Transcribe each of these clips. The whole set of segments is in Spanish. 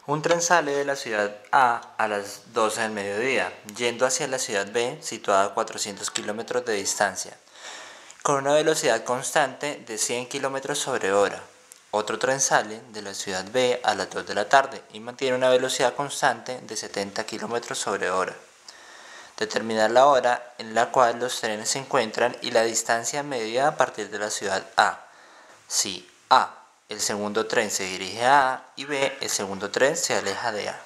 Un tren sale de la ciudad A las 12 del mediodía, yendo hacia la ciudad B, situada a 400 kilómetros de distancia, con una velocidad constante de 100 kilómetros sobre hora. Otro tren sale de la ciudad B a las 2 de la tarde y mantiene una velocidad constante de 70 kilómetros sobre hora. Determinar la hora en la cual los trenes se encuentran y la distancia media a partir de la ciudad A. Si A, el segundo tren se dirige a A y B, el segundo tren se aleja de A.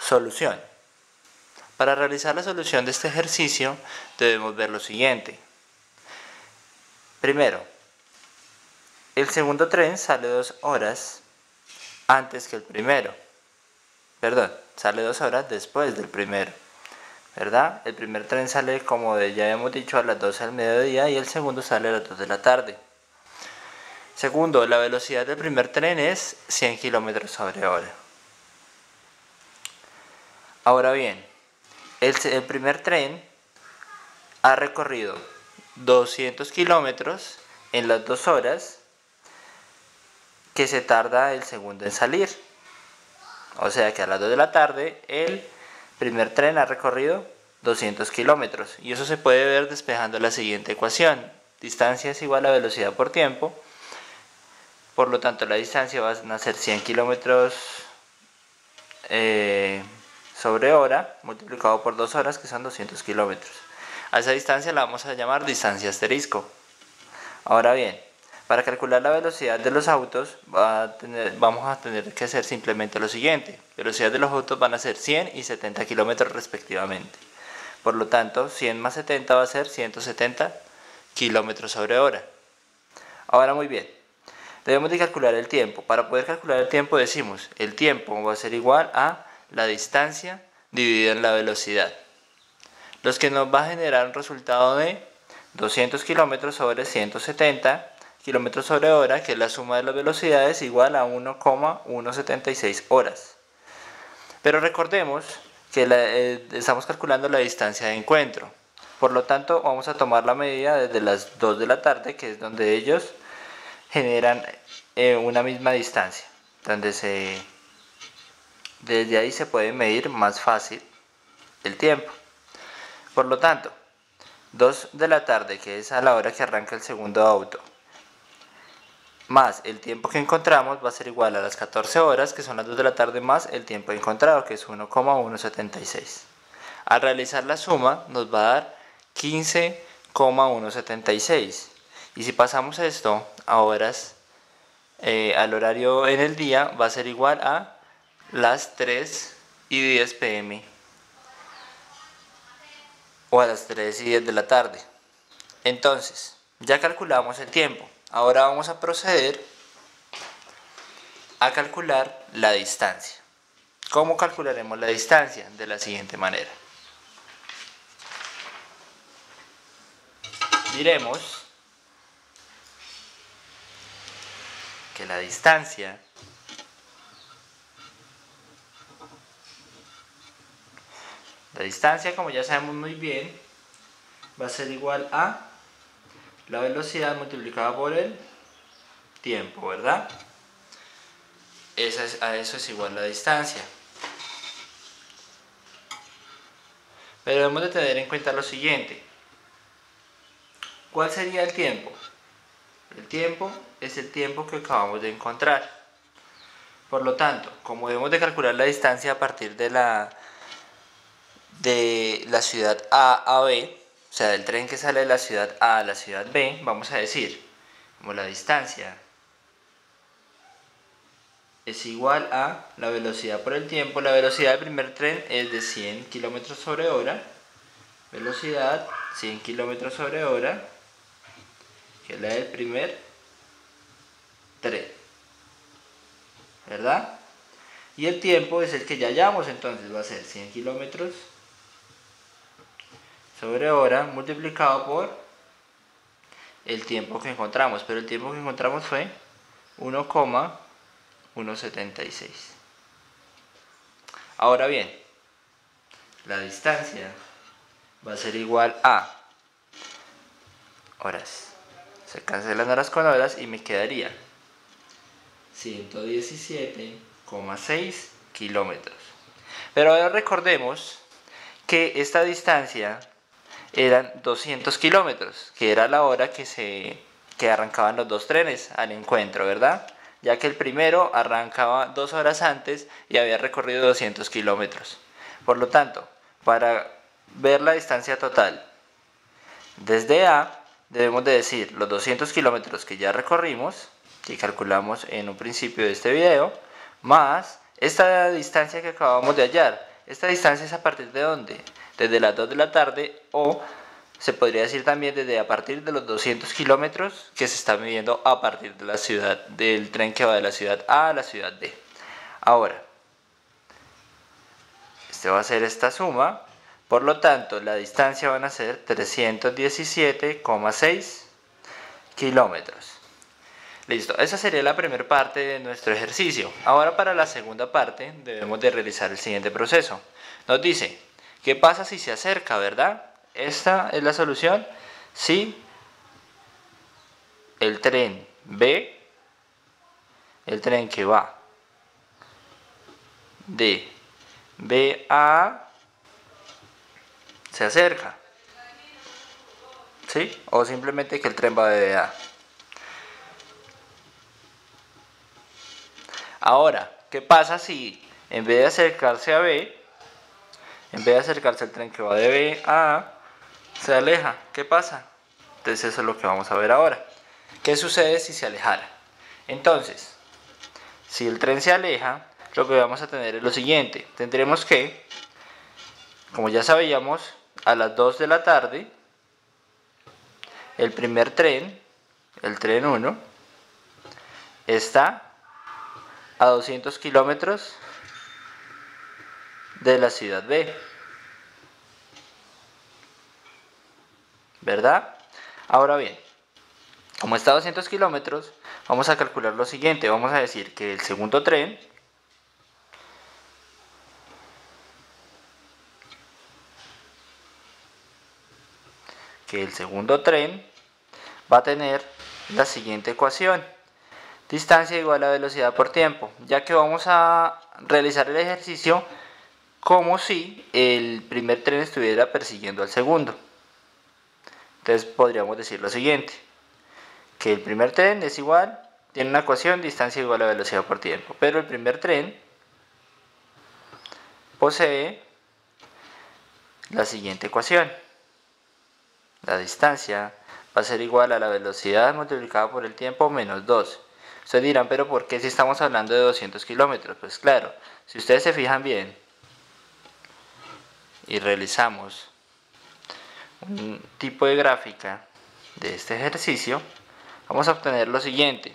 Solución. Para realizar la solución de este ejercicio debemos ver lo siguiente. Primero, el segundo tren sale 2 horas antes que el primero. Sale 2 horas después del primero. ¿Verdad? El primer tren sale, como ya hemos dicho, a las 12 del mediodía y el segundo sale a las 2 de la tarde. Segundo, la velocidad del primer tren es 100 km sobre hora. Ahora bien, el primer tren ha recorrido 200 kilómetros en las 2 horas que se tarda el segundo en salir. O sea que a las 2 de la tarde el primer tren ha recorrido 200 kilómetros. Y eso se puede ver despejando la siguiente ecuación. Distancia es igual a velocidad por tiempo. Por lo tanto, la distancia va a ser 100 kilómetros sobre hora, multiplicado por 2 horas, que son 200 kilómetros. A esa distancia la vamos a llamar distancia asterisco. Ahora bien, para calcular la velocidad de los autos vamos a tener que hacer simplemente lo siguiente. La velocidad de los autos van a ser 100 y 70 kilómetros respectivamente. Por lo tanto, 100 más 70 va a ser 170 kilómetros sobre hora. Ahora muy bien, debemos de calcular el tiempo. Para poder calcular el tiempo decimos, el tiempo va a ser igual a la distancia dividida en la velocidad. Los que nos va a generar un resultado de 200 kilómetros sobre 170 kilómetros sobre hora, que es la suma de las velocidades, igual a 1,176 horas. Pero recordemos que estamos calculando la distancia de encuentro. Por lo tanto, vamos a tomar la medida desde las 2 de la tarde, que es donde ellos generan una misma distancia, desde ahí se puede medir más fácil el tiempo. Por lo tanto, 2 de la tarde, que es a la hora que arranca el segundo auto, más el tiempo que encontramos va a ser igual a las 14 horas, que son las 2 de la tarde, más el tiempo encontrado, que es 1,176. Al realizar la suma nos va a dar 15,176. Y si pasamos esto a horas, al horario en el día, va a ser igual a las 3:10 pm o a las 3:10 de la tarde. Entonces, ya calculamos el tiempo. Ahora vamos a proceder a calcular la distancia. ¿Cómo calcularemos la distancia? De la siguiente manera. Diremos que la distancia como ya sabemos muy bien, va a ser igual a la velocidad multiplicada por el tiempo, ¿verdad? A eso es igual la distancia. Pero debemos de tener en cuenta lo siguiente. ¿Cuál sería el tiempo? El tiempo es el tiempo que acabamos de encontrar. Por lo tanto, como debemos de calcular la distancia a partir de la ciudad A B, o sea, del tren que sale de la ciudad A la ciudad B, vamos a decir, como la distancia es igual a la velocidad por el tiempo. La velocidad del primer tren es de 100 km sobre hora. Velocidad 100 km sobre hora, que es la del primer tren, ¿verdad? Y el tiempo es el que ya hallamos, entonces va a ser 100 km sobre hora multiplicado por el tiempo que encontramos. Pero el tiempo que encontramos fue 1,176. Ahora bien, la distancia va a ser igual a horas. Se cancelan horas con horas y me quedaría 117 200,6 kilómetros. Pero ahora recordemos que esta distancia eran 200 kilómetros, que era la hora que arrancaban los dos trenes al encuentro, ¿verdad? Ya que el primero arrancaba 2 horas antes y había recorrido 200 kilómetros. Por lo tanto, para ver la distancia total desde A, debemos de decir los 200 kilómetros que ya recorrimos, que calculamos en un principio de este video, más esta distancia que acabamos de hallar. Esta distancia es a partir de ¿dónde? Desde las 2 de la tarde, o se podría decir también desde a partir de los 200 kilómetros que se está midiendo a partir de la ciudad, del tren que va de la ciudad A a la ciudad B. Ahora, este va a ser esta suma, por lo tanto la distancia van a ser 317,6 kilómetros. Listo, esa sería la primera parte de nuestro ejercicio. Ahora para la segunda parte debemos de realizar el siguiente proceso. Nos dice, ¿qué pasa si se acerca, verdad? Esta es la solución. Si el tren B, el tren que va de B a A, se acerca, ¿sí? O simplemente que el tren va de B a A. Ahora, ¿qué pasa si en vez de acercarse a B, en vez de acercarse al tren que va de B a A, se aleja? ¿Qué pasa? Entonces eso es lo que vamos a ver ahora. ¿Qué sucede si se alejara? Entonces, si el tren se aleja, lo que vamos a tener es lo siguiente. Tendremos que, como ya sabíamos, a las 2 de la tarde, el primer tren, el tren 1, está a 200 kilómetros de la ciudad B, ¿verdad? Ahora bien, como está a 200 kilómetros, vamos a calcular lo siguiente. Vamos a decir que el segundo tren va a tener la siguiente ecuación: distancia igual a velocidad por tiempo, ya que vamos a realizar el ejercicio como si el primer tren estuviera persiguiendo al segundo. Entonces podríamos decir lo siguiente, que el primer tren es igual, tiene una ecuación, distancia igual a velocidad por tiempo, pero el primer tren posee la siguiente ecuación: la distancia va a ser igual a la velocidad multiplicada por el tiempo menos 2. Ustedes dirán, pero ¿por qué si estamos hablando de 200 kilómetros? Pues claro, si ustedes se fijan bien y realizamos un tipo de gráfica de este ejercicio, vamos a obtener lo siguiente.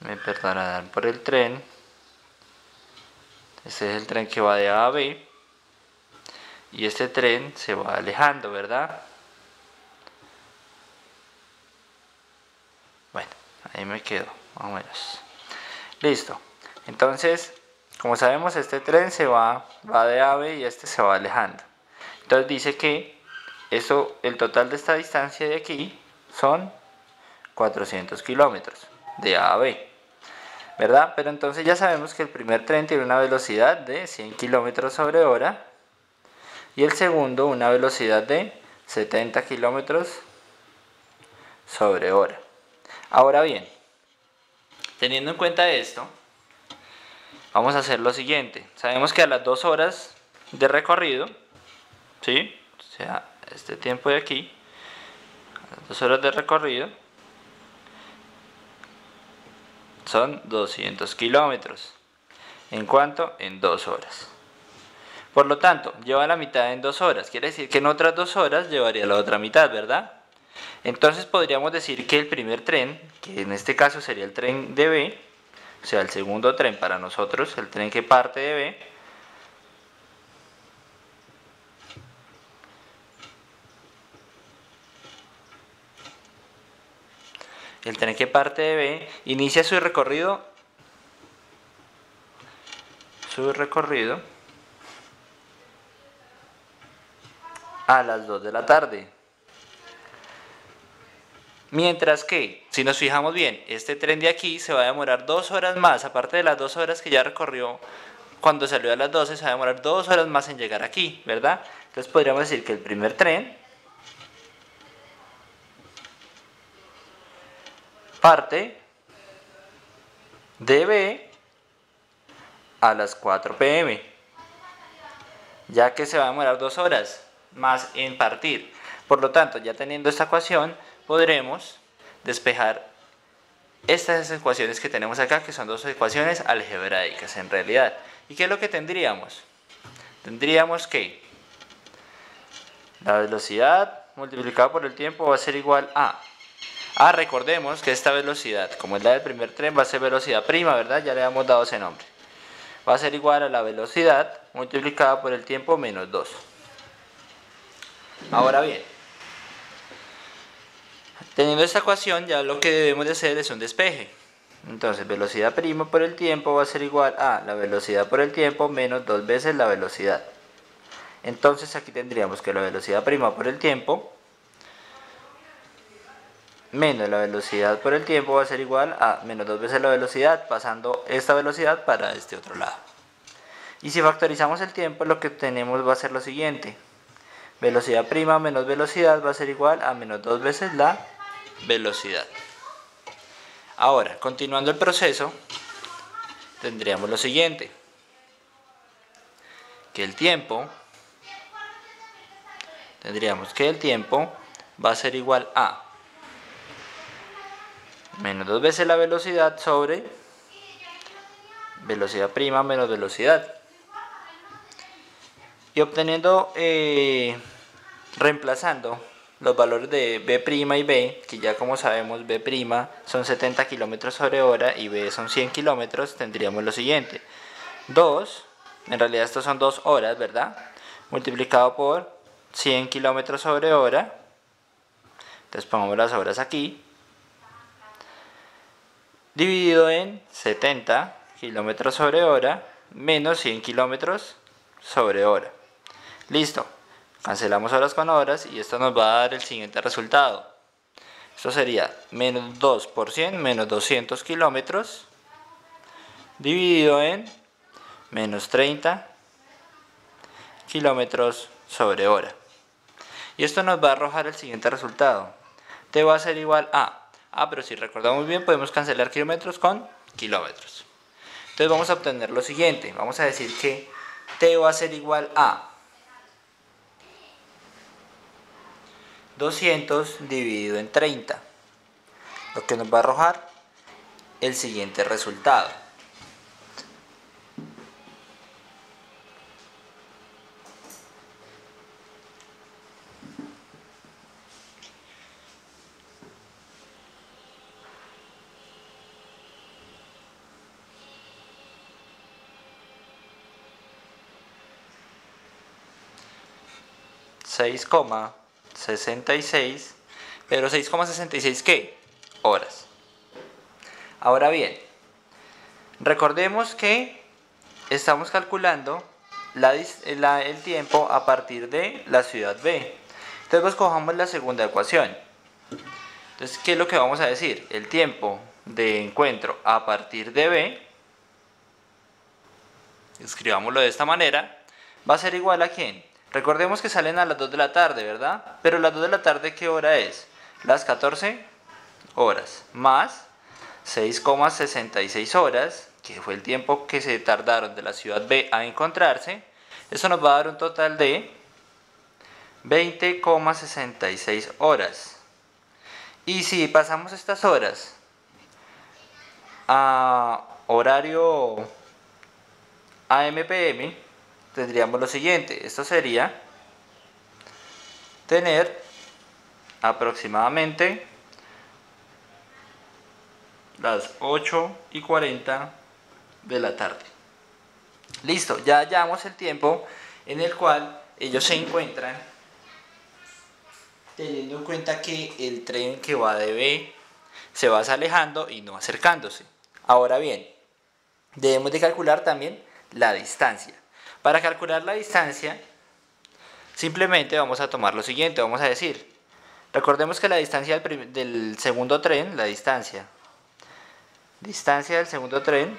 Me perdonarán por el tren. Este es el tren que va de A a B. Y este tren se va alejando, ¿verdad? Bueno, ahí me quedo, más o menos. Listo. Entonces, como sabemos, este tren va de A a B y este se va alejando. Entonces dice que el total de esta distancia de aquí son 400 kilómetros de A a B, ¿verdad? Pero entonces ya sabemos que el primer tren tiene una velocidad de 100 kilómetros sobre hora y el segundo una velocidad de 70 kilómetros sobre hora. Ahora bien, teniendo en cuenta esto, vamos a hacer lo siguiente. Sabemos que a las 2 horas de recorrido, ¿sí? O sea, este tiempo de aquí, a las 2 horas de recorrido, son 200 kilómetros. ¿En cuánto? En 2 horas. Por lo tanto, lleva la mitad en 2 horas. Quiere decir que en otras 2 horas llevaría la otra mitad, ¿verdad? Entonces podríamos decir que el primer tren, que en este caso sería el tren de B, o sea, el segundo tren para nosotros, el tren que parte de B, inicia su recorrido a las 2 de la tarde. Mientras que, si nos fijamos bien, este tren de aquí se va a demorar 2 horas más, aparte de las 2 horas que ya recorrió cuando salió a las 12, se va a demorar 2 horas más en llegar aquí, ¿verdad? Entonces podríamos decir que el primer tren parte de B a las 4 p.m., ya que se va a demorar 2 horas más en partir. Por lo tanto, ya teniendo esta ecuación, podremos despejar estas ecuaciones que tenemos acá, que son dos ecuaciones algebraicas en realidad. ¿Y qué es lo que tendríamos? Tendríamos que la velocidad multiplicada por el tiempo va a ser igual a... recordemos que esta velocidad, como es la del primer tren, va a ser velocidad prima, ¿verdad? Ya le hemos dado ese nombre. Va a ser igual a la velocidad multiplicada por el tiempo menos 2. Ahora bien, teniendo esta ecuación, ya lo que debemos de hacer es un despeje. Entonces, velocidad prima por el tiempo va a ser igual a la velocidad por el tiempo menos 2 veces la velocidad. Entonces, aquí tendríamos que la velocidad prima por el tiempo menos la velocidad por el tiempo va a ser igual a menos 2 veces la velocidad, pasando esta velocidad para este otro lado. Y si factorizamos el tiempo, lo que tenemos va a ser lo siguiente. Velocidad prima menos velocidad va a ser igual a menos 2 veces la velocidad. Ahora, continuando el proceso, tendríamos lo siguiente. Tendríamos que el tiempo va a ser igual a menos 2 veces la velocidad sobre velocidad prima menos velocidad. Y obteniendo, reemplazando los valores de B' y B, que ya como sabemos B' son 70 km sobre hora y B son 100 km, tendríamos lo siguiente. 2, en realidad estos son 2 horas, ¿verdad? Multiplicado por 100 km sobre hora. Entonces pongamos las horas aquí. Dividido en 70 km sobre hora menos 100 km sobre hora. Listo. Cancelamos horas con horas y esto nos va a dar el siguiente resultado. Esto sería menos 2 por 100 menos 200 kilómetros dividido en menos 30 kilómetros sobre hora. Y esto nos va a arrojar el siguiente resultado. T va a ser igual a... pero si recordamos bien podemos cancelar kilómetros con kilómetros. Entonces vamos a obtener lo siguiente. Vamos a decir que T va a ser igual a 200 dividido en 30, lo que nos va a arrojar el siguiente resultado. $6,66, pero 6,66 ¿qué? Horas. Ahora bien, recordemos que estamos calculando el tiempo a partir de la ciudad B. Entonces pues cojamos la segunda ecuación. Entonces, ¿qué es lo que vamos a decir? El tiempo de encuentro a partir de B, escribámoslo de esta manera, va a ser igual a ¿quién? Recordemos que salen a las 2 de la tarde, ¿verdad? Pero las 2 de la tarde, ¿qué hora es? Las 14 horas, más 6,66 horas, que fue el tiempo que se tardaron de la ciudad B a encontrarse. Eso nos va a dar un total de 20,66 horas. Y si pasamos estas horas a horario AM/PM, tendríamos lo siguiente. Esto sería tener aproximadamente las 8:40 de la tarde. Listo, ya hallamos el tiempo en el cual ellos se encuentran, teniendo en cuenta que el tren que va de B se va alejando y no acercándose. Ahora bien, debemos de calcular también la distancia. Para calcular la distancia, simplemente vamos a tomar lo siguiente, vamos a decir Recordemos que la distancia del segundo tren, la distancia del segundo tren,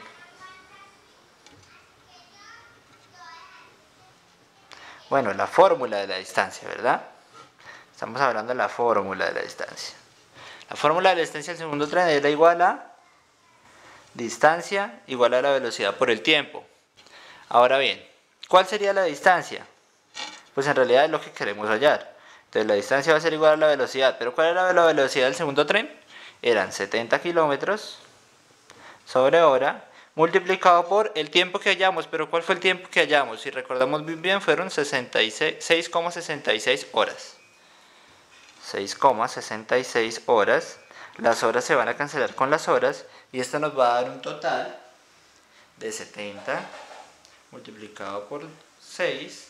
bueno, la fórmula de la distancia, ¿verdad? Estamos hablando de la fórmula de la distancia. La fórmula de la distancia del segundo tren es la igual a distancia igual a la velocidad por el tiempo. Ahora bien, ¿cuál sería la distancia? Pues en realidad es lo que queremos hallar. Entonces la distancia va a ser igual a la velocidad. ¿Pero cuál era la velocidad del segundo tren? Eran 70 kilómetros sobre hora multiplicado por el tiempo que hallamos. ¿Pero cuál fue el tiempo que hallamos? Si recordamos bien, fueron 6,66 horas. 6,66 horas. Las horas se van a cancelar con las horas y esto nos va a dar un total de 70 multiplicado por 6,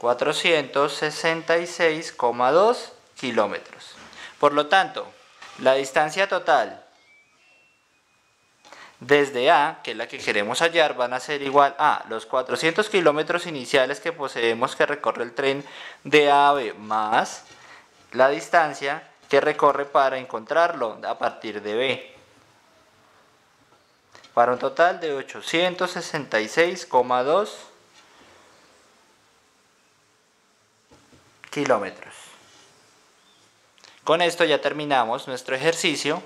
466,2 kilómetros. Por lo tanto, la distancia total desde A, que es la que queremos hallar, van a ser igual a los 400 kilómetros iniciales que poseemos que recorre el tren de A a B, más la distancia que recorre para encontrarlo a partir de B, para un total de 866,2 kilómetros. Con esto ya terminamos nuestro ejercicio,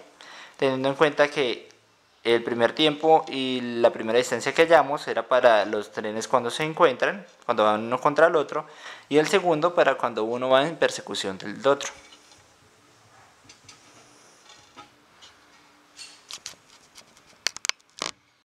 teniendo en cuenta que el primer tiempo y la primera distancia que hallamos era para los trenes cuando se encuentran, cuando van uno contra el otro, y el segundo para cuando uno va en persecución del otro.